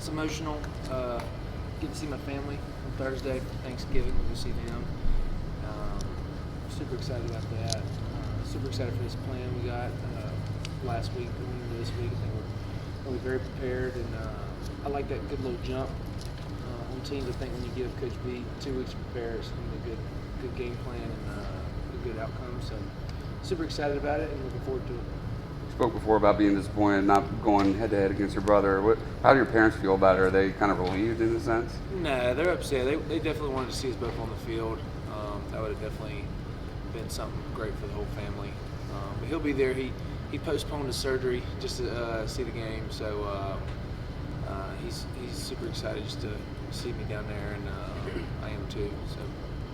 it's emotional. Get to see my family on Thursday for Thanksgiving. We'll see them. Super excited about that. Super excited for this plan we got last week going into this week. I think we're very prepared, and I like that good little jump on teams. I think when you give Coach B 2 weeks to prepare, it's going to be a good game plan and a good outcome. So super excited about it and looking forward to it. You spoke before about being disappointed, not going head-to-head against your brother. How do your parents feel about it? Are they kind of relieved in a sense? No, they're upset. They definitely wanted to see us both on the field. That would have definitely been something great for the whole family. But he'll be there. He postponed his surgery just to see the game, so he's super excited just to see me down there, and I am too. So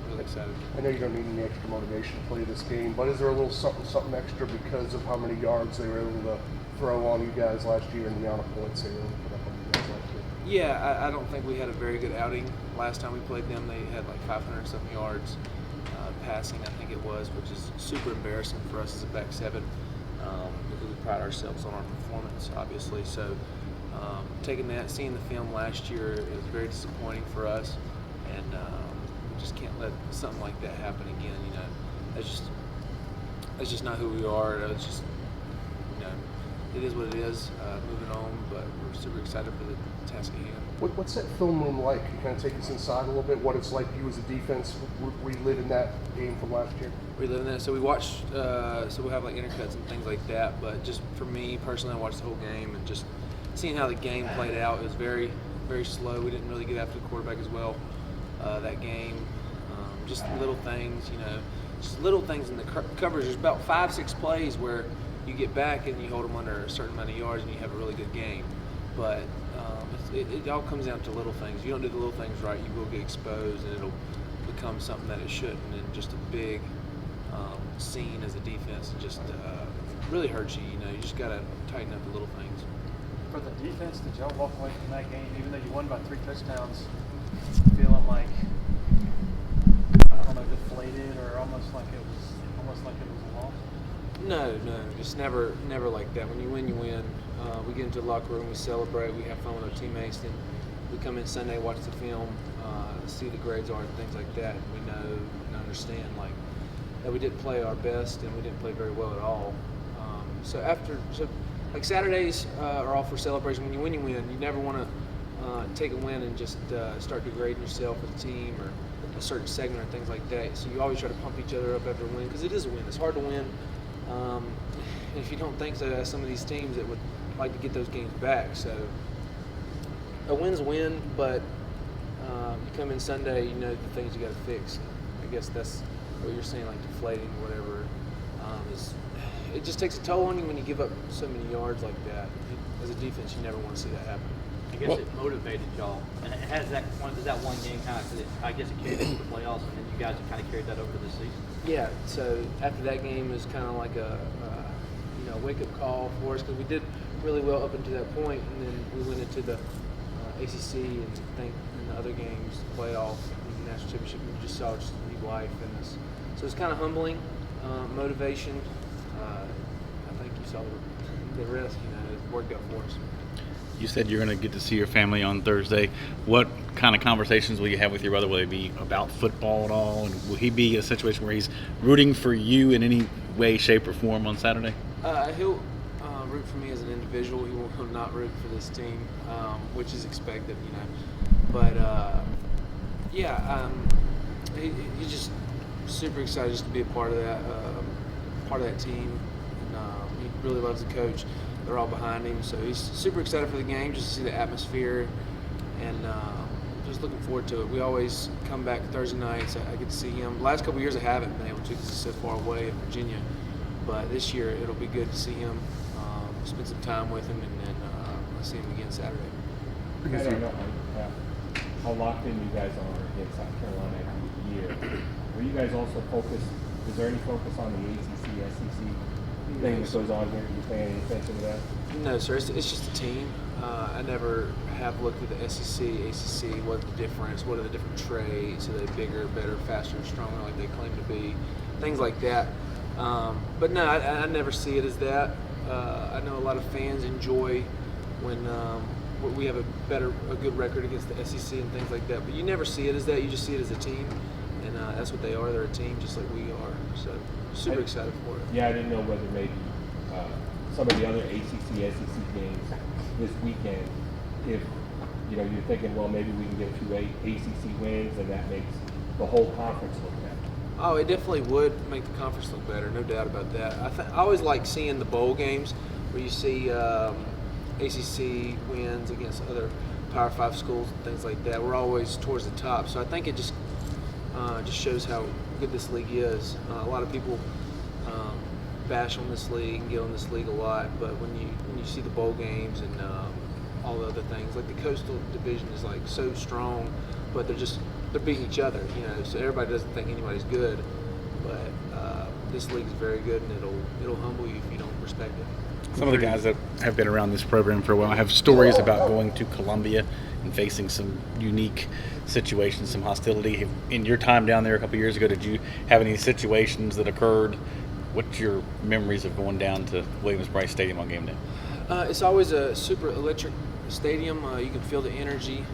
really excited. I know you don't need any extra motivation to play this game, but is there a little something extra because of how many yards they were able to throw on you guys last year and the amount of points they were able to put up on you guys last year? Yeah, I don't think we had a very good outing last time we played them. They had like 500-something yards passing, I think it was, which is super embarrassing for us as a back seven because we pride ourselves on our performance, obviously. So taking that, seeing the film last year, it was very disappointing for us, and we just can't let something like that happen again. You know, that's just not who we are. It's just, you know, it is what it is. Moving on, but we're super excited for the task at hand. What's that film room like? Can you kind of take us inside a little bit? What it's like you as a defense reliving that game from last year? Reliving that. So we watch. So we'll have like intercuts and things like that. But just for me personally, I watched the whole game and just seeing how the game played out. It was very, very slow. We didn't really get after the quarterback as well that game. Just little things, you know, just little things in the coverage. There's about 5-6 plays where you get back and you hold them under a certain amount of yards and you have a really good game. But it all comes down to little things. You don't do the little things right, you will get exposed, and it'll become something that it shouldn't. And just a big scene as a defense, it just really hurts you. You know, you just got to tighten up the little things. For the defense, did y'all walk away from that game, even though you won by 3 touchdowns, feeling like, I don't know, deflated or almost like it was a loss? No, just never like that. When you win, you win. We get into the locker room, we celebrate, we have fun with our teammates, then we come in Sunday, watch the film, see the grades are and things like that. And we know and understand like that we didn't play our best and we didn't play very well at all. So like Saturdays are all for celebration. When you win, you win. You never want to take a win and just start degrading yourself as a team or a certain segment or things like that. So you always try to pump each other up after a win because it is a win. It's hard to win. If you don't think so, some of these teams that would like to get those games back. So a win's a win, but you come in Sunday, you know the things you got to fix. I guess that's what you're saying, like deflating or whatever. It just takes a toll on you when you give up so many yards like that. As a defense, you never want to see that happen. I guess it motivated y'all, and it has that one game kind of. I guess it carried into the playoffs, and then you guys have kind of carried that over this season. Yeah. So after that game, it was kind of like a wake-up call for us because we did really well up until that point, and then we went into the ACC and in the other games, playoff, and the national championship, and you just saw just new life in us. So it's kind of humbling, motivation. I think you saw the rest. You know, it worked out for us. You said you're going to get to see your family on Thursday. What kind of conversations will you have with your brother? Will they be about football at all? And will he be in a situation where he's rooting for you in any way, shape, or form on Saturday? He'll root for me as an individual. He will not root for this team, which is expected, you know. But he's just super excited just to be a part of that team. And he really loves the coach. They're all behind him, so he's super excited for the game, just to see the atmosphere, and just looking forward to it. We always come back Thursday nights. I get to see him. The last couple of years I haven't been able to because he's so far away in Virginia, but this year it'll be good to see him, spend some time with him, and then I'll see him again Saturday. I don't know how locked in you guys are against South Carolina every year. Are you guys also focused? Is there any focus on the ACC, SEC thing that goes on here? Are you paying any attention to that? No, sir. It's just a team. I never have looked at the SEC, ACC. What's the difference? What are the different trades? Are they bigger, better, faster, stronger, like they claim to be? Things like that. But no, I never see it as that. I know a lot of fans enjoy when we have a good record against the SEC and things like that. But you never see it as that. You just see it as a team, and that's what they are. They're a team just like we are. So super excited for it. Yeah, I didn't know whether maybe some of the other ACC, SEC games this weekend, if you're thinking, well, maybe we can get a few ACC wins, and that makes the whole conference look better. Oh, it definitely would make the conference look better, no doubt about that. I always like seeing the bowl games where you see ACC wins against other Power 5 schools and things like that. We're always towards the top, so I think it just shows how good this league is. A lot of people bash on this league and get on this league a lot, but when you see the bowl games and all the other things, like the Coastal Division is like so strong, but they're beating each other, so everybody doesn't think anybody's good, but this league is very good, and it'll humble you if you don't respect it. Some of the guys that have been around this program for a while have stories about going to Columbia and facing some unique situations, some hostility. In your time down there a couple years ago, did you have any situations that occurred? What's your memories of going down to Williams-Brice Stadium on game day? It's always a super electric stadium. You can feel the energy.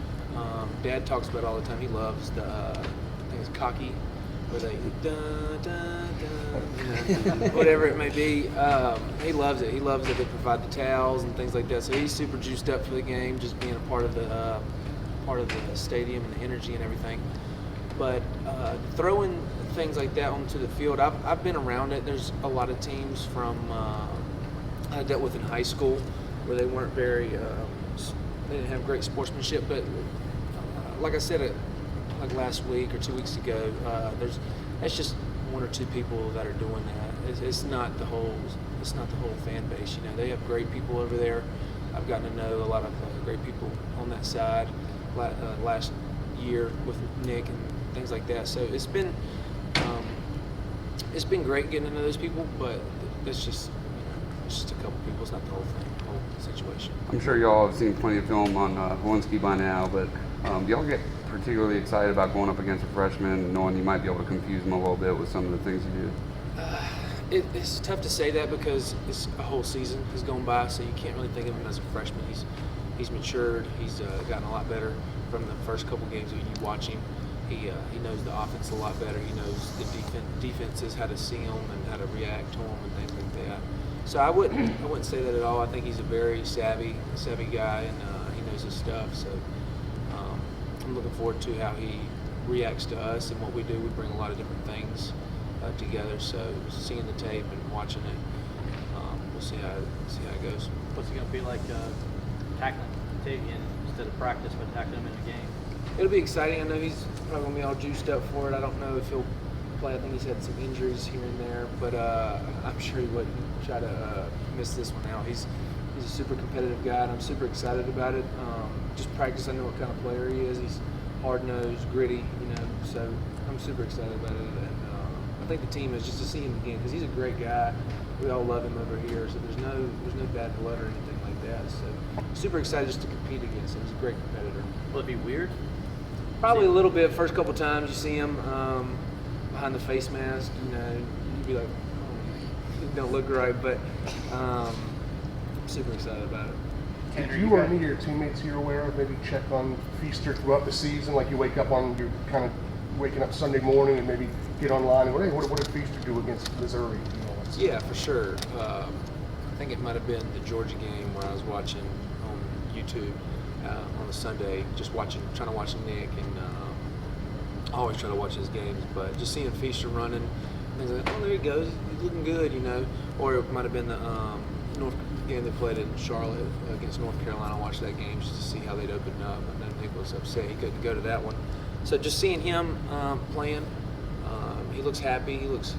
Dad talks about it all the time. He loves the, I think it's cocky, where they dun, dun, dun, whatever it may be. He loves it. He loves that they provide the towels and things like that. So he's super juiced up for the game, just being a part of the stadium and the energy and everything. But throwing things like that onto the field, I've been around it. There's a lot of teams from I dealt with in high school where they weren't very, they didn't have great sportsmanship. But like I said, like last week or 2 weeks ago, that's just one or two people that are doing that. It's not the whole fan base. They have great people over there. I've gotten to know a lot of great people on that side last year with Nick and things like that. So it's been great getting to know those people, but it's just a couple people. It's not the whole thing, whole situation. I'm sure y'all have seen plenty of film on Lewinsky by now, but do y'all get particularly excited about going up against a freshman and knowing you might be able to confuse him a little bit with some of the things you do? It's tough to say that because it's a whole season has gone by, so you can't really think of him as a freshman. He's matured. He's gotten a lot better from the first couple games that you watch him. He knows the offense a lot better. He knows the defenses, how to see them and how to react to them and things like that. So I wouldn't say that at all. I think he's a very savvy guy, and he knows his stuff. So I'm looking forward to how he reacts to us and what we do. We bring a lot of different things together. So seeing the tape and watching it, we'll see how it goes. What's it going to be like tackling Tavian instead of practice, but tackling him in the game? It'll be exciting. I know he's probably going to be all juiced up for it. I don't know if he'll play. I think he's had some injuries here and there, but I'm sure he wouldn't try to miss this one out. He's a super competitive guy, and I'm super excited about it. Just practice, I know what kind of player he is. He's hard-nosed, gritty, so I'm super excited about it. And I think the team is just to see him again because he's a great guy. We all love him over here, so there's no bad blood or anything like that. So super excited just to compete against him. He's a great competitor. Will it be weird? Probably a little bit. First couple times you see him behind the face mask, you'd be like, oh, it don't look right, but I'm super excited about it. Did you or any of your teammates you're aware of maybe check on Feaster throughout the season? Like you wake up you're kind of waking up Sunday morning and maybe get online and go, hey, what did Feaster do against Missouri? Yeah, for sure. I think it might have been the Georgia game where I was watching on YouTube on a Sunday, just trying to watch Nick, and I always try to watch his games, but just seeing Feaster running, things like, oh, there he goes, he's looking good, Or it might have been the North game they played in Charlotte against North Carolina. I watched that game just to see how they'd opened up. I know Nick was upset he couldn't go to that one. So just seeing him playing, he looks happy. He looks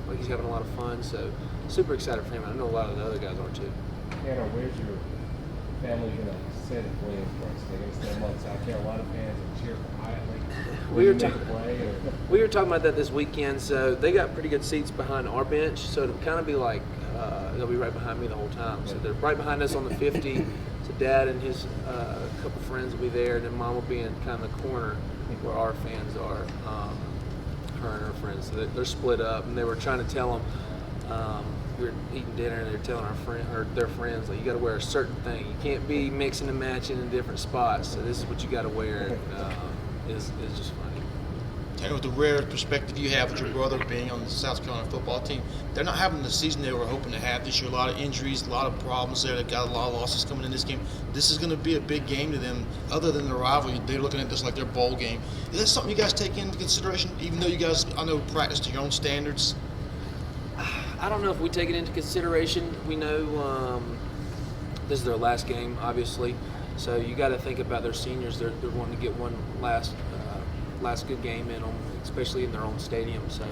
like he's having a lot of fun. So super excited for him. I know a lot of the other guys are too. Tanner, where's your family going to sit at Williams-Brice? They're going to stand among South Carolina fans and cheer quietly? We were talking about that this weekend. So they got pretty good seats behind our bench. So it'll kind of be like they'll be right behind me the whole time. So they're right behind us on the 50. So Dad and his couple friends will be there, and then Mom will be in kind of the corner where our fans are. Her and her friends. So they're split up, and they were trying to tell them we're eating dinner and they're telling our friend or their friends, like, you got to wear a certain thing. You can't be mixing and matching in different spots. So this is what you got to wear. Is just funny. And with the rare perspective you have with your brother being on the South Carolina football team, they're not having the season they were hoping to have this year. A lot of injuries, a lot of problems there. They've got a lot of losses coming in this game. This is going to be a big game to them. Other than the rivalry, they're looking at this like their bowl game. Is that something you guys take into consideration, even though you guys, I know, practice to your own standards? I don't know if we take it into consideration. We know this is their last game, obviously. So you got to think about their seniors. They're wanting to get one last good game in them, especially in their own stadium. So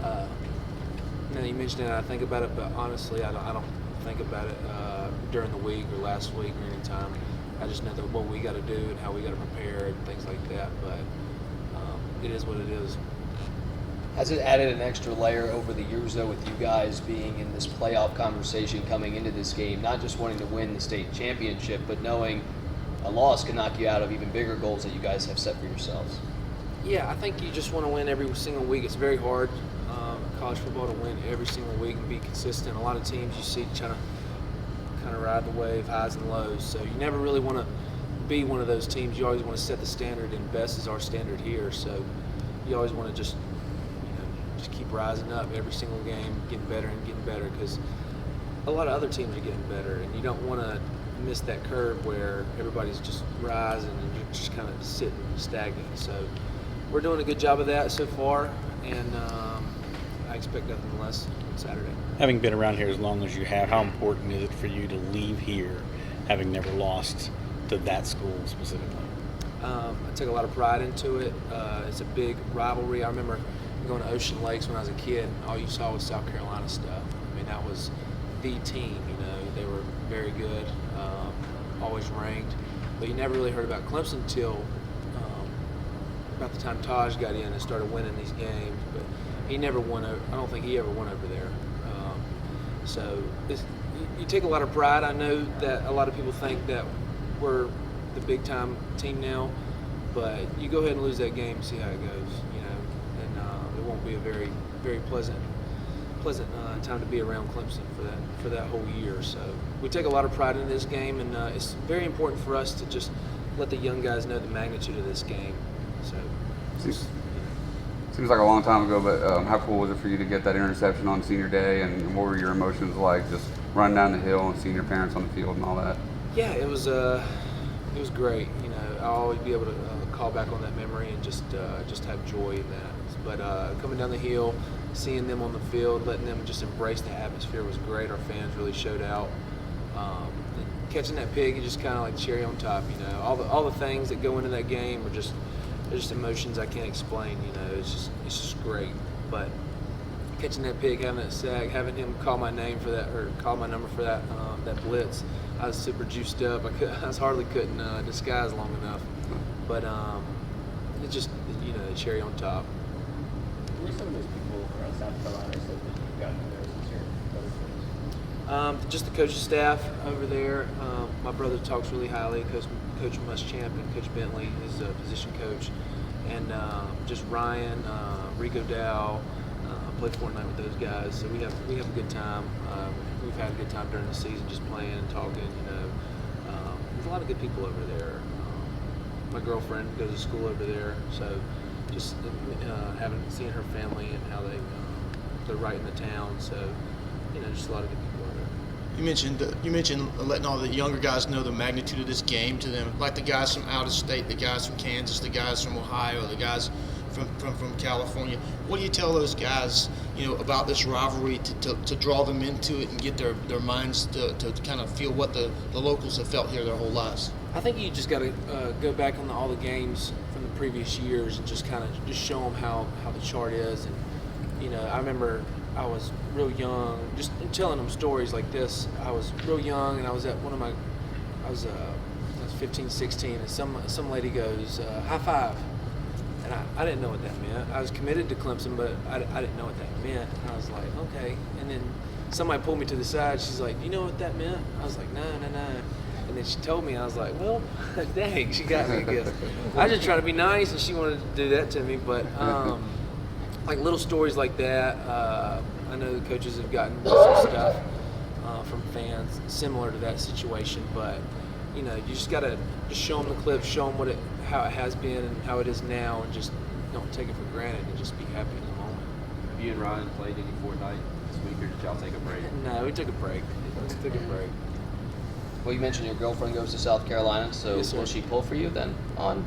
now you mentioned it, I think about it, but honestly, I don't think about it during the week or last week or any time. I just know that what we got to do and how we got to prepare and things like that. But it is what it is. Has it added an extra layer over the years, though, with you guys being in this playoff conversation coming into this game, not just wanting to win the state championship, but knowing a loss can knock you out of even bigger goals that you guys have set for yourselves? Yeah, I think you just want to win every single week. It's very hard college football to win every single week and be consistent. A lot of teams you see trying to kind of ride the wave, highs and lows. So you never really want to be one of those teams. You always want to set the standard, and best is our standard here. So you always want to just keep rising up every single game, getting better, because a lot of other teams are getting better, and you don't want to miss that curve where everybody's just rising and you're just kind of sitting stagnant. So we're doing a good job of that so far, and I expect nothing less on Saturday. Having been around here as long as you have, how important is it for you to leave here having never lost to that school specifically? I take a lot of pride into it. It's a big rivalry. I remember going to Ocean Lakes when I was a kid, all you saw was South Carolina stuff. I mean, that was the team, they were very good, always ranked, but you never really heard about Clemson until about the time Taj got in and started winning these games, but he never won. I don't think he ever won over there. So you take a lot of pride. I know that a lot of people think that we're the big time team now, but you go ahead and lose that game and see how it goes, and it won't be a very, very pleasant time to be around Clemson for that whole year. So we take a lot of pride in this game, and it's very important for us to just let the young guys know the magnitude of this game. So seems like a long time ago, but how cool was it for you to get that interception on senior day, and what were your emotions like just running down the hill and seeing your parents on the field and all that? Yeah, it was great. I'll always be able to call back on that memory and just have joy in that. But coming down the hill, seeing them on the field, letting them just embrace the atmosphere was great. Our fans really showed out. And catching that pig is just kind of like cherry on top. All the things that go into that game are just emotions I can't explain. It's just great. But catching that pig, having that sack, having him call my name for that, or call my number for that blitz, I was super juiced up. I hardly couldn't disguise long enough. But it's just the cherry on top. Who are some of those people around South Carolina that you've gotten to know since your other schools? Just the coaching staff over there. My brother talks really highly of Coach Muschamp and Coach Bentley, his position coach, and just Ryan, Rico Dow. Play Fortnite with those guys, so we have a good time. We've had a good time during the season, just playing and talking. There's a lot of good people over there. My girlfriend goes to school over there, so just seeing her family and how they're right in the town. So just a lot of good people over there. You mentioned letting all the younger guys know the magnitude of this game to them, like the guys from out of state, the guys from Kansas, the guys from Ohio, the guys from California. What do you tell those guys, about this rivalry to draw them into it and get their minds to kind of feel what the locals have felt here their whole lives? I think you just got to go back on all the games from the previous years and just kind of just show them how the chart is. And I remember I was real young, just telling them stories like this. I was real young, and I was at I was 15, 16, and some lady goes, "High five." And I didn't know what that meant. I was committed to Clemson, but I didn't know what that meant. And I was like, okay. And then somebody pulled me to the side. She's like, you know what that meant? I was like, no. And then she told me. I was like, well, dang, she got me a gift. I was just trying to be nice, and she wanted to do that to me. But like little stories like that, I know the coaches have gotten some stuff from fans similar to that situation, but you know, you just gotta just show them the clips, show them how it has been and how it is now, and just don't take it for granted and just be happy in the moment. Have you and Ryan played any Fortnite this week, or did y'all take a break? No, we took a break. We took a break. Well, you mentioned your girlfriend goes to South Carolina, so Yes, sir. will she pull for you then?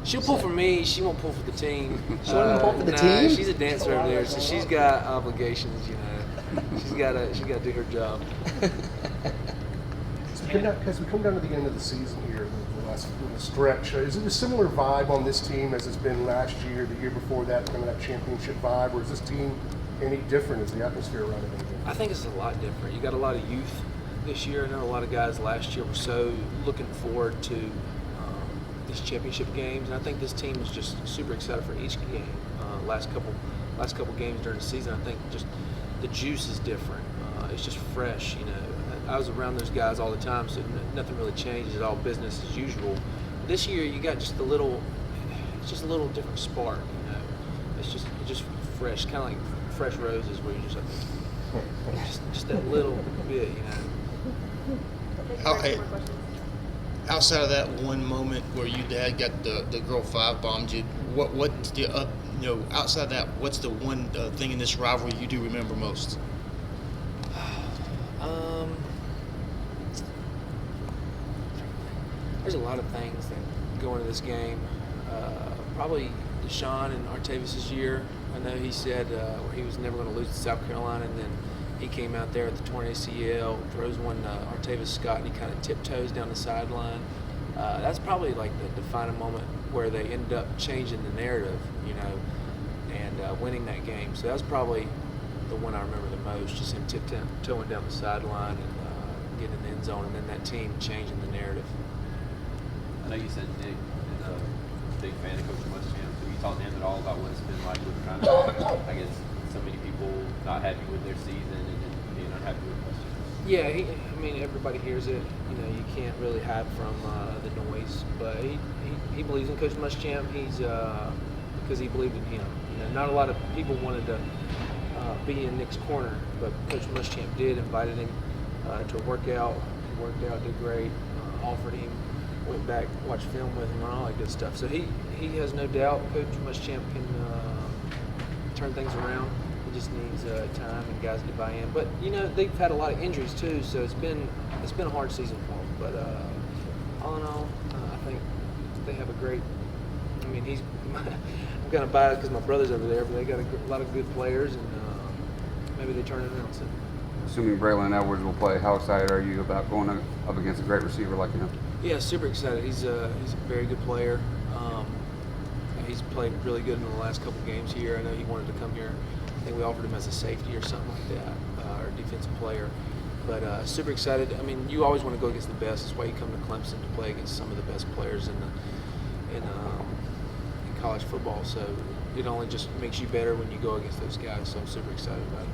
She'll pull for me. She won't pull for the team. She won't pull for the no, team? She's a dancer over there, so she's got obligations. You know, she's got to do her job. As we come down to the end of the season here, the last little stretch, is it a similar vibe on this team as it's been last year, the year before that, kind of that championship vibe, or is this team any different? Is the atmosphere around it any different? I think it's a lot different. You got a lot of youth this year. I know a lot of guys last year were so looking forward to these championship games, and I think this team is just super excited for each game. Last couple games during the season, I think just the juice is different. It's just fresh, you know. I was around those guys all the time, so nothing really changes. It's all business as usual. This year, you got just a little different spark, you know. It's just fresh, kind of like fresh roses, where you just like just that little bit, you know. Outside of that one moment where you dad got the girl 5-bombed you, what's the you know, outside of that, what's the one thing in this rivalry you do remember most? There's a lot of things that go into this game. Probably Deshaun and Artavis' year. I know he said he was never going to lose to South Carolina, and then he came out there with the torn ACL, throws one to Artavis Scott, and he kind of tiptoes down the sideline. That's probably like the defining moment where they ended up changing the narrative, you know, and winning that game. So that's probably the one I remember the most, just him tiptoeing down the sideline and getting in the end zone, and then that team changing the narrative. I know you said Nick is a big fan of Coach Muschamp. Have you talked to him at all about what it's been like with kind of, I guess, so many people not happy with their season and then being unhappy with Muschamp? Yeah, I mean, everybody hears it. You know, you can't really hide from the noise. But he believes in Coach Muschamp. He's because he believed in him. You know, not a lot of people wanted to be in Nick's corner, but Coach Muschamp did. Invited him to a workout. He worked out, did great. Offered him, went back, watched film with him, and all that good stuff. So he has no doubt Coach Muschamp can turn things around. He just needs time and guys to buy in. But you know, they've had a lot of injuries too, so it's been a hard season for them. But all in all, I think they have a great. I mean, I'm kind of biased because my brother's over there, but they got a lot of good players, and maybe they turn it around soon. Assuming Braylon Edwards will play, how excited are you about going up against a great receiver like him? Yeah, super excited. He's a very good player. He's played really good in the last couple games here. I know he wanted to come here. I think we offered him as a safety or something like that, or a defensive player. But super excited. I mean, you always want to go against the best. That's why you come to Clemson to play against some of the best players in college football. So it only just makes you better when you go against those guys. So I'm super excited about it.